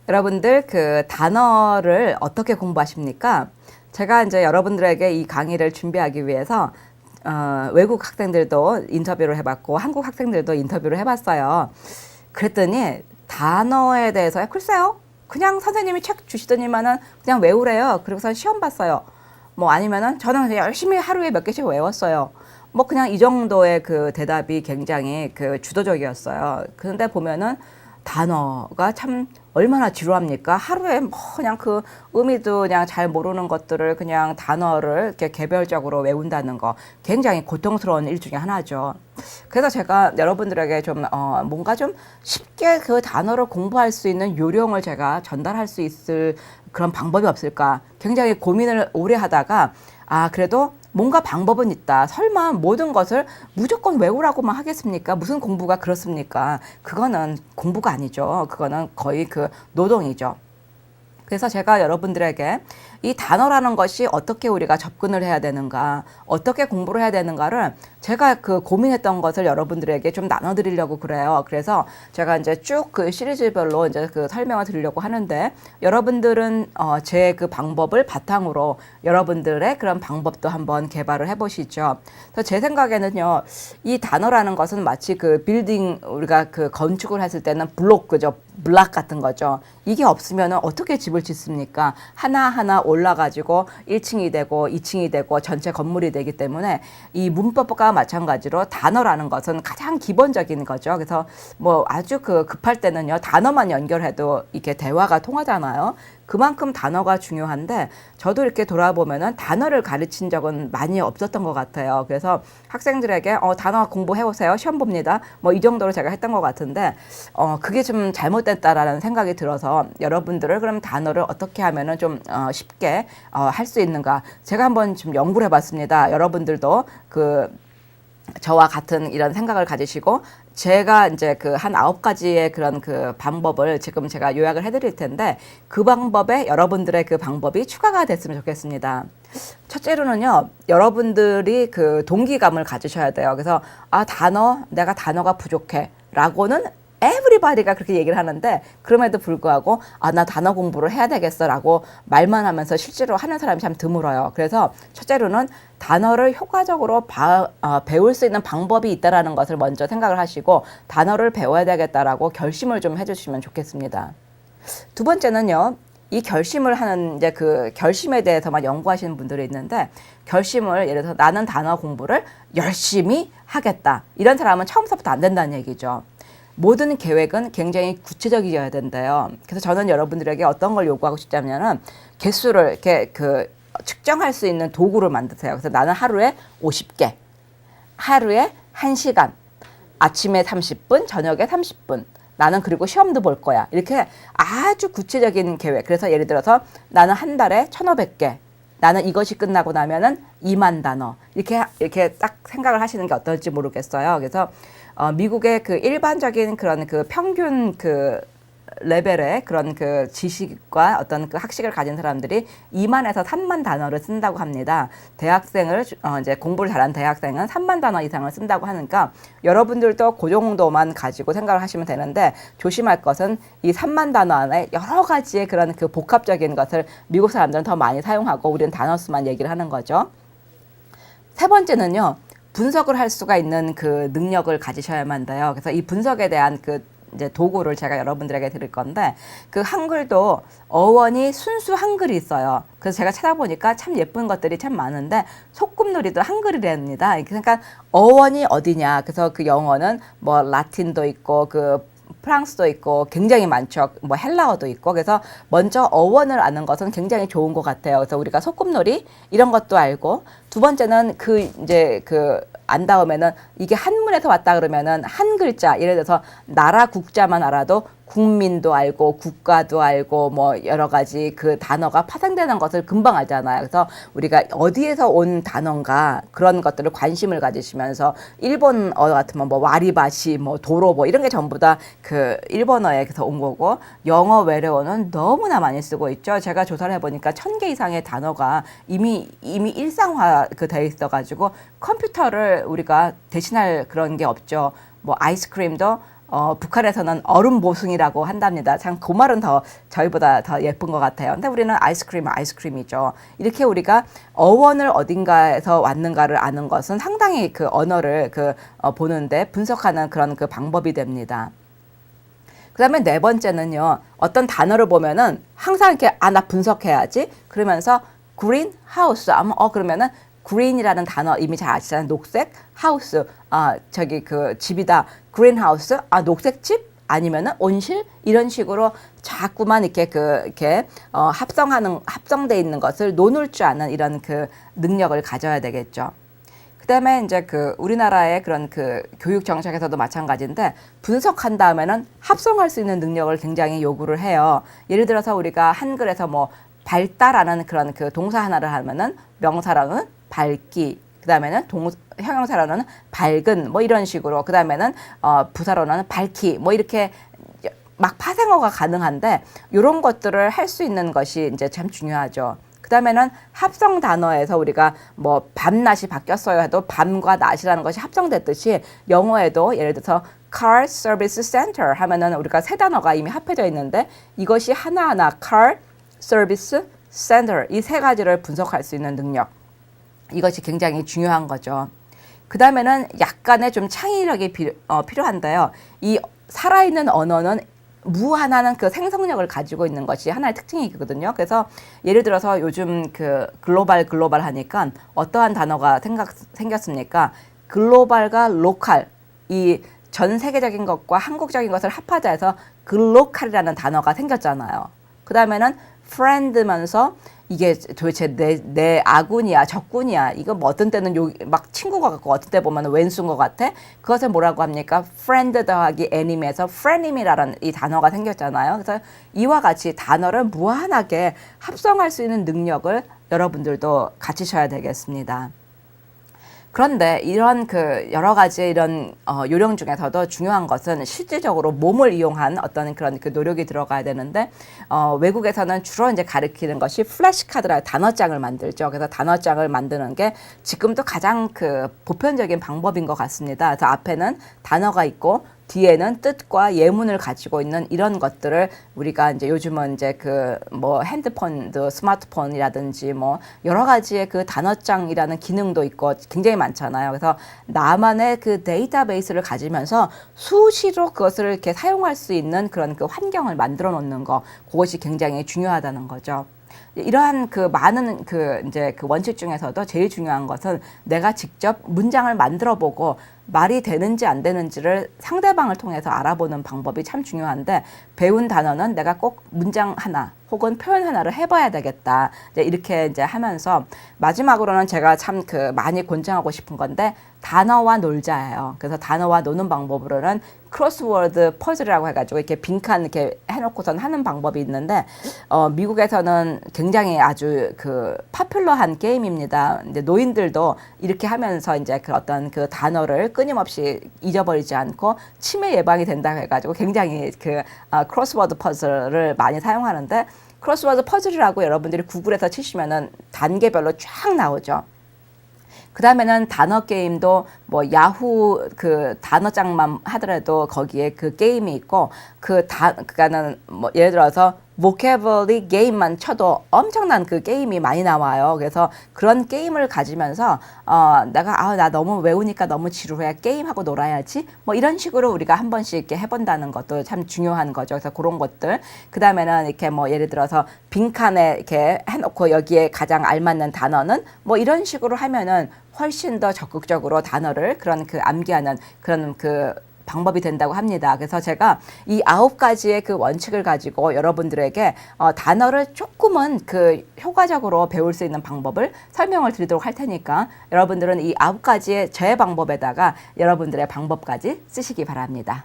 여러분들 그 단어를 어떻게 공부하십니까? 제가 이제 여러분들에게 이 강의를 준비하기 위해서 외국 학생들도 인터뷰를 해봤고 한국 학생들도 인터뷰를 해봤어요. 그랬더니 단어에 대해서 글쎄요. 그냥 선생님이 책 주시더니만은 그냥 외우래요. 그래서 시험 봤어요. 뭐 아니면은 저는 그냥 열심히 하루에 몇 개씩 외웠어요. 뭐 그냥 이 정도의 그 대답이 굉장히 그 주도적이었어요. 그런데 보면은 단어가 참 얼마나 지루합니까? 하루에 뭐 그냥 그 의미도 그냥 잘 모르는 것들을 그냥 단어를 이렇게 개별적으로 외운다는 거 굉장히 고통스러운 일 중에 하나죠. 그래서 제가 여러분들에게 좀 뭔가 좀 쉽게 그 단어를 공부할 수 있는 요령을 제가 전달할 수 있을 그런 방법이 없을까 굉장히 고민을 오래 하다가 그래도 뭔가 방법은 있다. 설마 모든 것을 무조건 외우라고만 하겠습니까? 무슨 공부가 그렇습니까? 그거는 공부가 아니죠. 그거는 거의 그 노동이죠. 그래서 제가 여러분들에게 이 단어라는 것이 어떻게 우리가 접근을 해야 되는가, 어떻게 공부를 해야 되는가를 제가 그 고민했던 것을 여러분들에게 좀 나눠드리려고 그래요. 그래서 제가 이제 쭉 그 시리즈별로 이제 그 설명을 드리려고 하는데 여러분들은 제 그 방법을 바탕으로 여러분들의 그런 방법도 한번 개발을 해보시죠. 그래서 제 생각에는요, 이 단어라는 것은 마치 그 빌딩 우리가 그 건축을 했을 때는 블록 같은 거죠. 이게 없으면 어떻게 집을 짓습니까? 하나하나 올라가지고 1층이 되고 2층이 되고 전체 건물이 되기 때문에 이 문법과 마찬가지로 단어라는 것은 가장 기본적인 거죠. 그래서 뭐 아주 그 급할 때는요, 단어만 연결해도 이렇게 대화가 통하잖아요. 그만큼 단어가 중요한데 저도 이렇게 돌아보면은 단어를 가르친 적은 많이 없었던 것 같아요. 그래서 학생들에게 단어 공부해 오세요. 시험 봅니다. 뭐 이 정도로 제가 했던 것 같은데 그게 좀 잘못됐다라는 생각이 들어서 여러분들을 그럼 단어를 어떻게 하면은 좀 쉽게 할 수 있는가 제가 한번 좀 연구를 해봤습니다. 여러분들도 그 저와 같은 이런 생각을 가지시고 제가 이제 그 한 9가지의 그런 그 방법을 지금 제가 요약을 해드릴 텐데 그 방법에 여러분들의 그 방법이 추가가 됐으면 좋겠습니다. 첫째로는요, 여러분들이 그 동기감을 가지셔야 돼요. 그래서 내가 단어가 부족해 라고는 에브리바디가 그렇게 얘기를 하는데 그럼에도 불구하고 나 단어 공부를 해야 되겠어 라고 말만 하면서 실제로 하는 사람이 참 드물어요. 그래서 첫째로는 단어를 효과적으로 배울 수 있는 방법이 있다라는 것을 먼저 생각을 하시고 단어를 배워야 되겠다라고 결심을 좀 해주시면 좋겠습니다. 두 번째는요, 이 결심을 하는 이제 그 결심에 대해서만 연구하시는 분들이 있는데 결심을 예를 들어서 나는 단어 공부를 열심히 하겠다 이런 사람은 처음부터 안 된다는 얘기죠. 모든 계획은 굉장히 구체적이어야 된대요. 그래서 저는 여러분들에게 어떤 걸 요구하고 싶냐면은 개수를 이렇게 그 측정할 수 있는 도구를 만드세요. 그래서 나는 하루에 50개, 하루에 1시간, 아침에 30분, 저녁에 30분. 나는 그리고 시험도 볼 거야. 이렇게 아주 구체적인 계획. 그래서 예를 들어서 나는 한 달에 1,500개. 나는 이것이 끝나고 나면은 2만 단어. 이렇게 딱 생각을 하시는 게 어떨지 모르겠어요. 그래서 미국의 그 일반적인 그런 그 평균 그 레벨의 그런 그 지식과 어떤 그 학식을 가진 사람들이 2만에서 3만 단어를 쓴다고 합니다. 대학생을 이제 공부를 잘한 대학생은 3만 단어 이상을 쓴다고 하니까 여러분들도 그 정도만 가지고 생각을 하시면 되는데 조심할 것은 이 3만 단어 안에 여러 가지의 그런 그 복합적인 것을 미국 사람들은 더 많이 사용하고 우리는 단어 수만 얘기를 하는 거죠. 세 번째는요, 분석을 할 수가 있는 그 능력을 가지셔야만 돼요. 그래서 이 분석에 대한 그 이제 도구를 제가 여러분들에게 드릴 건데 그 한글도 어원이 순수 한글이 있어요. 그래서 제가 찾아보니까 참 예쁜 것들이 참 많은데 소꿉놀이도 한글이랍니다. 그러니까 어원이 어디냐. 그래서 그 영어는 뭐 라틴도 있고 그 프랑스도 있고 굉장히 많죠. 뭐 헬라어도 있고. 그래서 먼저 어원을 아는 것은 굉장히 좋은 것 같아요. 그래서 우리가 소꿉놀이 이런 것도 알고 두 번째는 안 다음에는 이게 한문에서 왔다 그러면은 한 글자 예를 들어서 나라 국자만 알아도 국민도 알고 국가도 알고 뭐 여러 가지 그 단어가 파생되는 것을 금방 알잖아요. 그래서 우리가 어디에서 온 단어인가 그런 것들을 관심을 가지시면서 일본어 같으면 뭐 와리바시 뭐 도로 뭐 이런 게 전부 다 그 일본어에서 온 거고 영어 외래어는 너무나 많이 쓰고 있죠. 제가 조사를 해보니까 1,000개 이상의 단어가 이미 일상화 돼 있어가지고 컴퓨터를 우리가 대신할 그런 게 없죠. 뭐 아이스크림도 북한에서는 얼음 보숭이라고 한답니다. 참 그 말은 더 저희보다 더 예쁜 것 같아요. 근데 우리는 아이스크림이죠. 이렇게 우리가 어원을 어딘가에서 왔는가를 아는 것은 상당히 그 언어를 보는데 분석하는 그런 그 방법이 됩니다. 그 다음에 네 번째는요, 어떤 단어를 보면은 항상 이렇게, 나 분석해야지. 그러면서 green house. 그러면은 green이라는 단어 이미 잘 아시잖아요. 녹색, house. 저기 그 집이다. green house. 녹색 집? 아니면은 온실? 이런 식으로 자꾸만 이렇게 합성돼 있는 것을 노눌 줄 아는 이런 그 능력을 가져야 되겠죠. 그다음에 이제 우리나라의 그런 교육 정책에서도 마찬가지인데 분석한 다음에는 합성할 수 있는 능력을 굉장히 요구를 해요. 예를 들어서 우리가 한글에서 뭐 밝다라는 그런 동사 하나를 하면은 명사로는 밝기, 그다음에는 형용사로는 밝은 뭐 이런 식으로, 그다음에는 부사로는 밝기 뭐 이렇게 막 파생어가 가능한데 이런 것들을 할 수 있는 것이 이제 참 중요하죠. 그 다음에는 합성 단어에서 우리가 뭐 밤낮이 바뀌었어요 해도 밤과 낮이라는 것이 합성됐듯이 영어에도 예를 들어서 car service center 하면은 우리가 세 단어가 이미 합해져 있는데 이것이 하나하나 car service center 이 세 가지를 분석할 수 있는 능력, 이것이 굉장히 중요한 거죠. 그 다음에는 약간의 좀 창의력이 필요한데요. 이 살아있는 언어는 무한한 생성력을 가지고 있는 것이 하나의 특징이거든요. 그래서 예를 들어서 요즘 글로벌 하니까 어떠한 단어가 생겼습니까? 글로벌과 로컬, 이 전 세계적인 것과 한국적인 것을 합하자 해서 글로컬이라는 단어가 생겼잖아요. 그 다음에는 friend면서 이게 도대체 내 아군이야, 적군이야. 이거 뭐 어떤 때는 막 친구가 같고 어떤 때 보면 왼수인 것 같아. 그것을 뭐라고 합니까? friend 더하기 enemy에서 frenemy라는 이 단어가 생겼잖아요. 그래서 이와 같이 단어를 무한하게 합성할 수 있는 능력을 여러분들도 갖추셔야 되겠습니다. 그런데 이런 여러 가지 이런 요령 중에서도 중요한 것은 실질적으로 몸을 이용한 어떤 그런 노력이 들어가야 되는데 외국에서는 주로 이제 가리키는 것이 플래시카드라 단어장을 만들죠. 그래서 단어장을 만드는 게 지금도 가장 보편적인 방법인 것 같습니다. 그래서 앞에는 단어가 있고 뒤에는 뜻과 예문을 가지고 있는 이런 것들을 우리가 이제 요즘은 이제 뭐 핸드폰도 스마트폰이라든지 뭐 여러 가지의 단어장이라는 기능도 있고 굉장히 많잖아요. 그래서 나만의 데이터베이스를 가지면서 수시로 그것을 이렇게 사용할 수 있는 그런 환경을 만들어 놓는 거, 그것이 굉장히 중요하다는 거죠. 이러한 많은 이제 원칙 중에서도 제일 중요한 것은 내가 직접 문장을 만들어 보고 말이 되는지 안 되는지를 상대방을 통해서 알아보는 방법이 참 중요한데, 배운 단어는 내가 꼭 문장 하나 혹은 표현 하나를 해봐야 되겠다. 이렇게 이제 하면서 마지막으로는 제가 참 많이 권장하고 싶은 건데 단어와 놀자예요. 그래서 단어와 노는 방법으로는 크로스워드 퍼즐이라고 해가지고 이렇게 빈칸 이렇게 해놓고선 하는 방법이 있는데 미국에서는 굉장히 아주 파퓰러한 게임입니다. 이제 노인들도 이렇게 하면서 이제 어떤 단어를 끊임없이 잊어버리지 않고 치매 예방이 된다고 해가지고 굉장히 크로스워드 퍼즐을 많이 사용하는데, 크로스워드 퍼즐이라고 여러분들이 구글에서 치시면은 단계별로 쫙 나오죠. 그 다음에는 단어 게임도 뭐 야후 단어장만 하더라도 거기에 게임이 있고 그니까는 뭐 예를 들어서 vocabulary 게임만 쳐도 엄청난 게임이 많이 나와요. 그래서 그런 게임을 가지면서 내가 나 너무 외우니까 너무 지루해, 게임하고 놀아야지 뭐 이런 식으로 우리가 한 번씩 이렇게 해본다는 것도 참 중요한 거죠. 그래서 그런 것들, 그 다음에는 이렇게 뭐 예를 들어서 빈칸에 이렇게 해놓고 여기에 가장 알맞는 단어는 뭐 이런 식으로 하면은 훨씬 더 적극적으로 단어를 암기하는 그런 방법이 된다고 합니다. 그래서 제가 이 9가지의 원칙을 가지고 여러분들에게 단어를 조금은 효과적으로 배울 수 있는 방법을 설명을 드리도록 할 테니까 여러분들은 이 9가지의 제 방법에다가 여러분들의 방법까지 쓰시기 바랍니다.